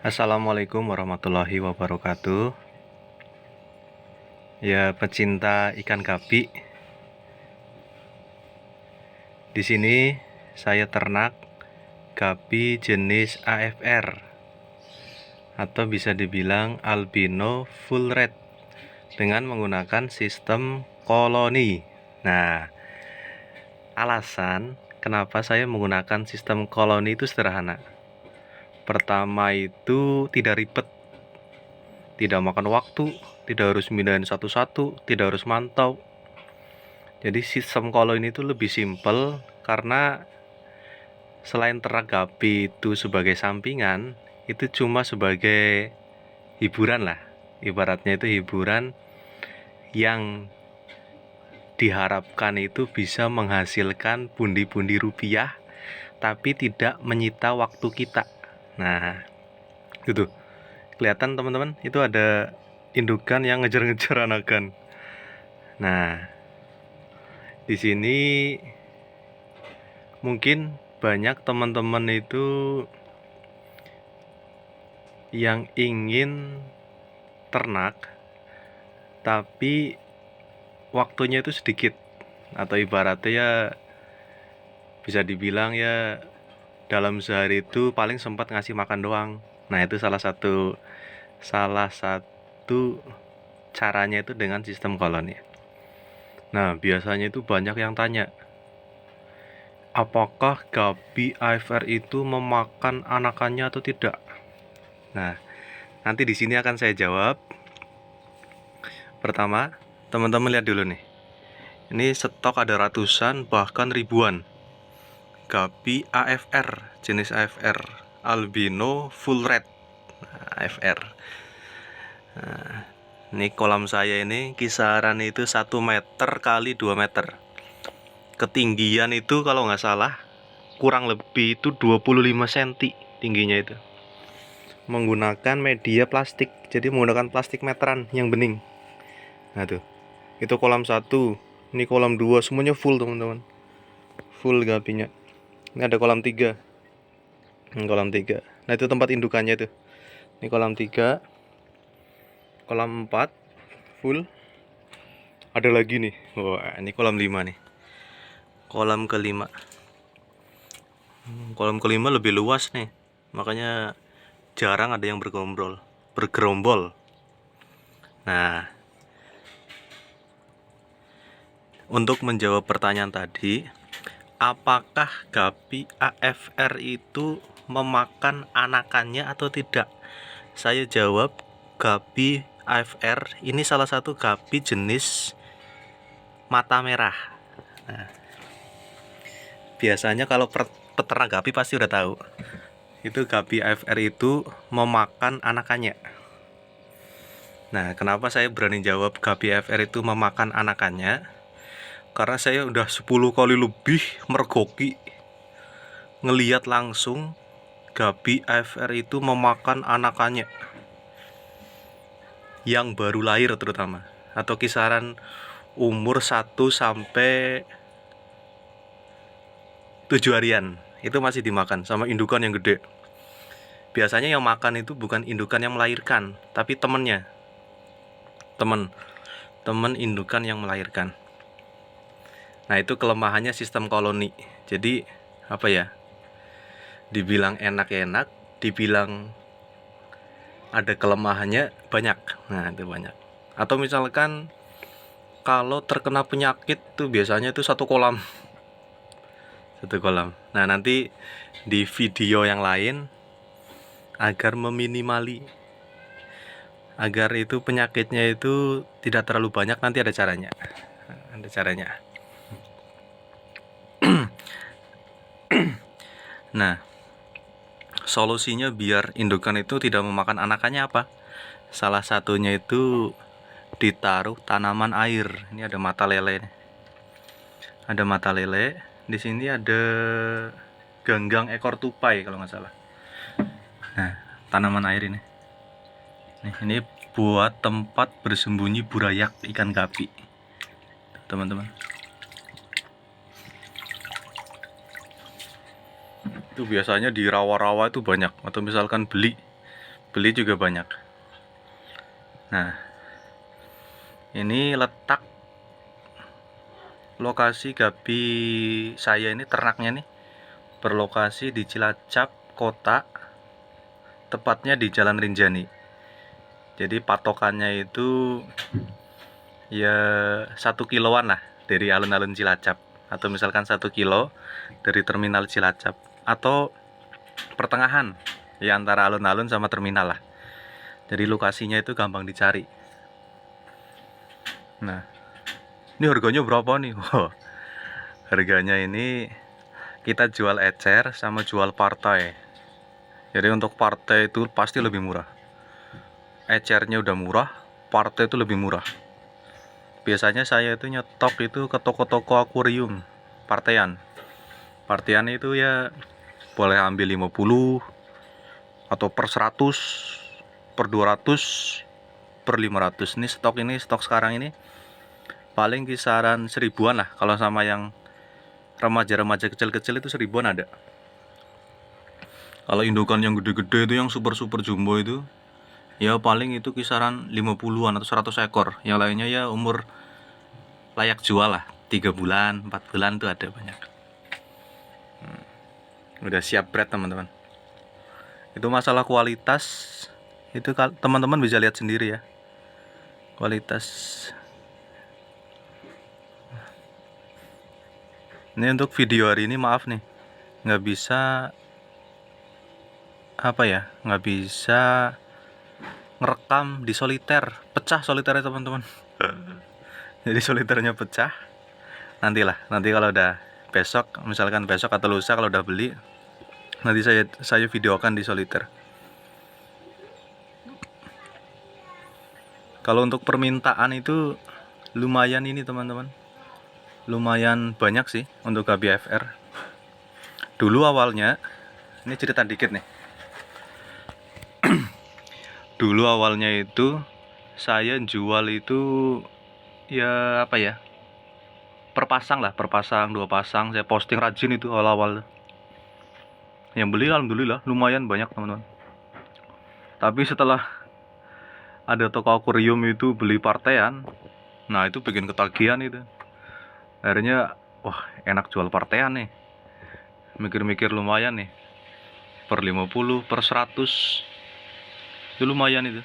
Assalamualaikum warahmatullahi wabarakatuh. Ya, pecinta ikan gapi. Di sini saya ternak gapi jenis AFR atau bisa dibilang albino full red dengan menggunakan sistem koloni. Nah, alasan kenapa saya menggunakan sistem koloni itu sederhana. Pertama itu tidak ribet, tidak makan waktu, tidak harus mindahin satu-satu, tidak harus mantau. Jadi sistem koloni itu lebih simpel karena selain ternak gapi itu sebagai sampingan, itu cuma sebagai hiburan lah. Ibaratnya itu hiburan yang diharapkan itu bisa menghasilkan pundi-pundi rupiah tapi tidak menyita waktu kita. Nah, itu kelihatan teman-teman, itu ada indukan yang ngejar-ngejar anakan. Nah, di sini mungkin banyak teman-teman itu yang ingin ternak tapi waktunya itu sedikit, atau ibaratnya ya bisa dibilang ya dalam sehari itu paling sempat ngasih makan doang. Nah, itu salah satu caranya itu dengan sistem koloni. Nah, biasanya itu banyak yang tanya, apakah gapi AFR itu memakan anakannya atau tidak? Nah, nanti di sini akan saya jawab. Pertama, teman-teman lihat dulu nih. Ini stok ada ratusan bahkan ribuan gapi AFR, jenis AFR, albino full red. AFR. Nah, ini kolam saya ini kisaran itu 1 meter kali 2 meter. Ketinggian itu kalau nggak salah kurang lebih itu 25 cm tingginya itu. Menggunakan media plastik, jadi menggunakan plastik meteran yang bening. Nah tuh, itu kolam 1, ini kolam 2, semuanya full teman-teman. Full gapinya. Ini ada kolam 3. Kolam 3. Nah, itu tempat indukannya tuh. Ini kolam 3. Kolam 4 full. Ada lagi nih. Wah, ini kolam 5 nih. Kolam kelima. Kolam kelima lebih luas nih. Makanya jarang ada yang bergerombol. Nah, untuk menjawab pertanyaan tadi, apakah gapi AFR itu memakan anakannya atau tidak? Saya jawab, gapi AFR ini salah satu gapi jenis mata merah. Nah, biasanya kalau peternak gapi pasti udah tahu, itu gapi AFR itu memakan anakannya. Nah, kenapa saya berani jawab gapi AFR itu memakan anakannya? Karena saya udah 10 kali lebih mergoki ngeliat langsung gapi AFR itu memakan anakannya yang baru lahir terutama, atau kisaran umur 1 sampai 7 harian itu masih dimakan sama indukan yang gede. Biasanya yang makan itu bukan indukan yang melahirkan, tapi temennya, temen indukan yang melahirkan. Nah, itu kelemahannya sistem koloni. Jadi apa ya, dibilang enak, dibilang ada kelemahannya banyak. Nah, itu banyak. Atau misalkan kalau terkena penyakit tuh biasanya itu satu kolam. Nah, nanti di video yang lain, agar agar itu penyakitnya itu tidak terlalu banyak, nanti ada caranya. Nah, solusinya biar indukan itu tidak memakan anakannya apa? Salah satunya itu ditaruh tanaman air. Ini ada mata lele. Di sini ada ganggang ekor tupai kalau nggak salah. Nah, tanaman air ini. Ini buat tempat bersembunyi burayak ikan gapi, teman-teman. Itu biasanya di rawa-rawa itu banyak, atau misalkan beli beli juga banyak. Nah, ini letak lokasi gapi saya ini, ternaknya nih berlokasi di Cilacap kota, tepatnya di Jalan Rinjani. Jadi patokannya itu ya 1 kiloan lah dari alun-alun Cilacap, atau misalkan 1 kilo dari terminal Cilacap, atau pertengahan ya antara alun-alun sama terminal lah. Jadi lokasinya itu gampang dicari. Nah, ini harganya berapa nih? Harganya ini kita jual ecer sama jual partai. Jadi untuk partai itu pasti lebih murah. Ecernya udah murah, partai itu lebih murah. Biasanya saya itu nyetok itu ke toko-toko akuarium partaian. Partaian itu ya boleh ambil 50 atau per 100, per 200, per 500. Ini stok sekarang ini paling kisaran 1000-an lah. Kalau sama yang remaja-remaja kecil-kecil itu 1000-an ada. Kalau indukan yang gede-gede itu, yang super-super jumbo itu, ya paling itu kisaran 50-an atau 100 ekor. Yang lainnya ya umur layak jual lah, 3 bulan, 4 bulan tuh ada banyak. Udah siap breed teman-teman. Itu masalah kualitas, itu teman-teman bisa lihat sendiri ya, kualitas. Ini untuk video hari ini maaf nih, nggak bisa nggak bisa ngerekam di soliter, pecah soliternya teman-teman. Jadi soliternya pecah. Nanti kalau udah besok, misalkan besok atau lusa kalau udah beli, nanti saya videokan di soliter. Kalau untuk permintaan itu lumayan ini teman-teman, lumayan banyak sih untuk KBFR. Dulu awalnya, ini cerita dikit nih. Dulu awalnya itu saya jual itu ya per pasang lah, per pasang, 2 pasang. Saya posting rajin itu awal-awal. Yang beli alhamdulillah lumayan banyak teman-teman. Tapi setelah ada toko akuarium itu beli partaian, nah itu bikin ketagihan itu. Akhirnya wah enak jual partaian nih. Mikir-mikir lumayan nih, per 50, per 100 itu lumayan itu.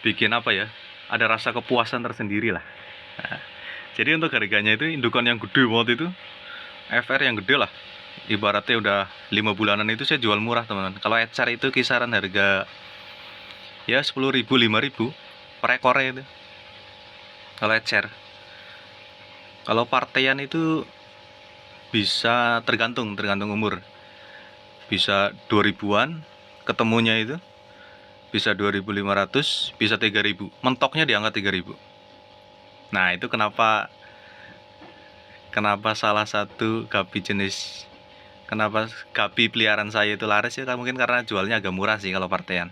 Bikin ada rasa kepuasan tersendiri lah. Nah, jadi untuk harganya itu, indukan yang gede banget itu, FR yang gede lah, ibaratnya udah 5 bulanan itu saya jual murah teman-teman. Kalau ecer itu kisaran harga ya 10.000, 5.000 per ekornya itu kalau ecer. Kalau partaian itu bisa tergantung umur, bisa 2000-an ketemunya itu, bisa 2.500, bisa 3.000, mentoknya di angka 3.000. Nah itu kenapa salah satu gapi peliharaan saya itu laris ya, mungkin karena jualnya agak murah sih kalau partaian.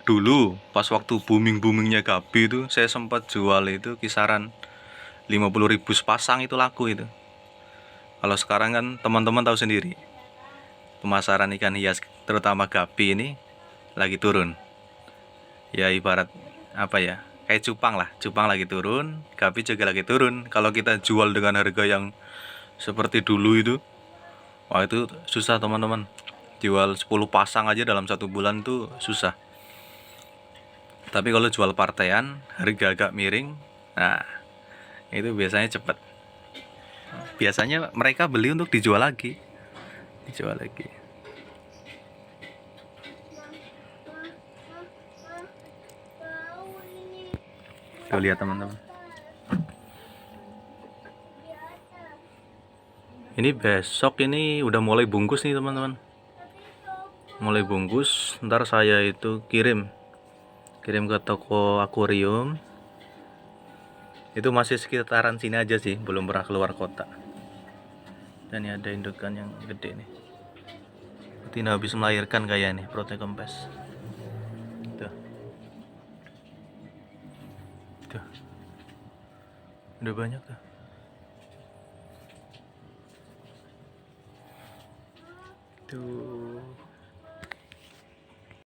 Dulu pas waktu boomingnya gapi itu, saya sempat jual itu kisaran 50.000 sepasang, itu laku itu. Kalau sekarang kan teman-teman tahu sendiri, pemasaran ikan hias terutama gapi ini lagi turun. Ya ibarat kayak cupang lah, cupang lagi turun, gapi juga lagi turun. Kalau kita jual dengan harga yang seperti dulu itu, wah itu susah teman-teman. Jual 10 pasang aja dalam 1 bulan tuh susah. Tapi kalau jual partaian, harga agak miring, nah itu biasanya cepet. Biasanya mereka beli untuk dijual lagi. Tuh lihat teman-teman. Ini besok ini udah mulai bungkus nih teman-teman. Mulai bungkus, ntar saya itu kirim ke toko akuarium. Itu masih sekitaran sini aja sih, belum pernah keluar kota. Dan ini ada indukan yang gede nih. Tina habis melahirkan kayak nih, protein kempes. Tuh. Udah banyak tuh. Tuh.